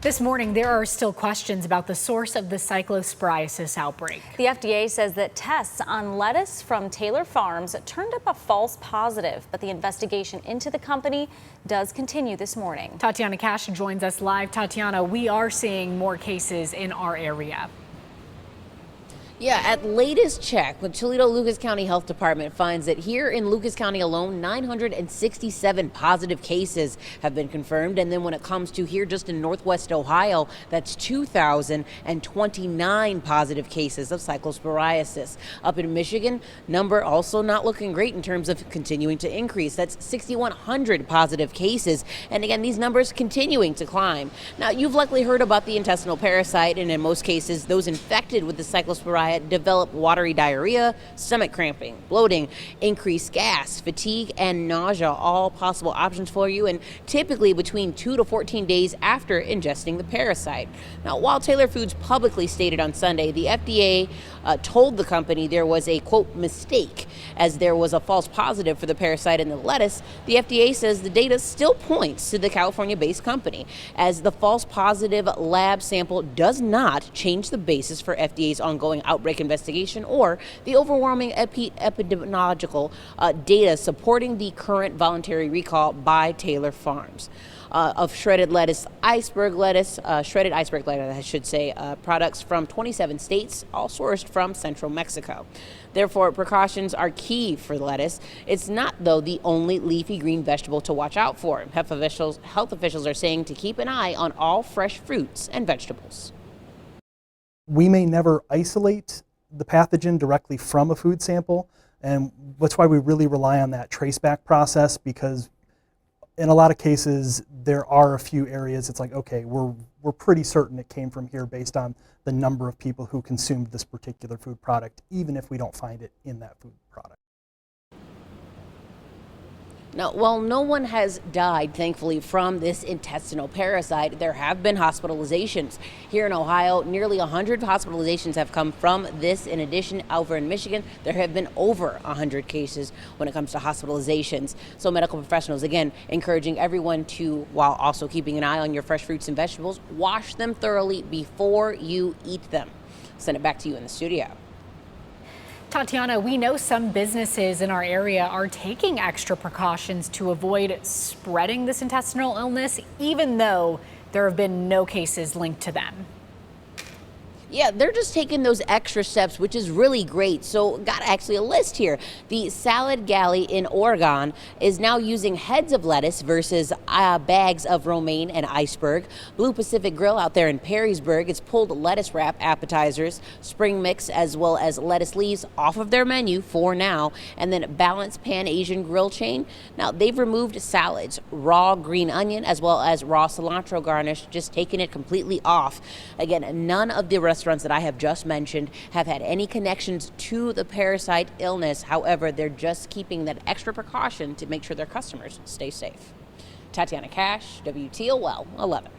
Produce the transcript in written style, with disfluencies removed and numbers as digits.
This morning, there are still questions about the source of the cyclosporiasis outbreak. The FDA says that tests on lettuce from Taylor Farms turned up a false positive, but the investigation into the company does continue this morning. Tatiana Cash joins us live. Tatiana, we are seeing more cases in our area. Yeah, at latest check, the Toledo-Lucas County Health Department finds that here in Lucas County alone, 967 positive cases have been confirmed. And then when it comes to here just in Northwest Ohio, that's 2,029 positive cases of cyclosporiasis. Up in Michigan, number also not looking great in terms of continuing to increase. That's 6,100 positive cases. And again, these numbers continuing to climb. Now, you've likely heard about the intestinal parasite, and in most cases, those infected with the cyclosporiasis develop watery diarrhea, stomach cramping, bloating, increased gas, fatigue, and nausea, all possible options for you, and typically between 2 to 14 days after ingesting the parasite. Now, while Taylor Foods publicly stated on Sunday, the FDA told the company there was a, quote, mistake, as there was a false positive for the parasite in the lettuce, the FDA says the data still points to the California-based company, as the false positive lab sample does not change the basis for FDA's ongoing outbreak investigation or the overwhelming epidemiological data supporting the current voluntary recall by Taylor Farms. Of shredded iceberg lettuce, I should say, products from 27 states, all sourced from central Mexico. Therefore, precautions are key for lettuce. It's not, though, the only leafy green vegetable to watch out for. Health officials are saying to keep an eye on all fresh fruits and vegetables. We may never isolate the pathogen directly from a food sample, and that's why we really rely on that traceback process, because in a lot of cases there are a few areas it's like, okay, we're pretty certain it came from here based on the number of people who consumed this particular food product, even if we don't find it in that food product. Now, while no one has died, thankfully, from this intestinal parasite, there have been hospitalizations. Here in Ohio, nearly 100 hospitalizations have come from this. In addition, over in Michigan, there have been over 100 cases when it comes to hospitalizations. So medical professionals, again, encouraging everyone to, while also keeping an eye on your fresh fruits and vegetables, wash them thoroughly before you eat them. Send it back to you in the studio. Tatiana, we know some businesses in our area are taking extra precautions to avoid spreading this intestinal illness, even though there have been no cases linked to them. Yeah, they're just taking those extra steps, which is really great. So got actually a list here. The Salad Galley in Oregon is now using heads of lettuce versus bags of romaine and iceberg. Blue Pacific Grill out there in Perrysburg has pulled lettuce wrap appetizers, spring mix, as well as lettuce leaves off of their menu for now. And then Balance Pan Asian Grill Chain. Now they've removed salads, raw green onion, as well as raw cilantro garnish, just taking it completely off. Again, none of the restaurants that I have just mentioned have had any connections to the parasite illness. However, they're just keeping that extra precaution to make sure their customers stay safe. Tatiana Cash, WTOL 11.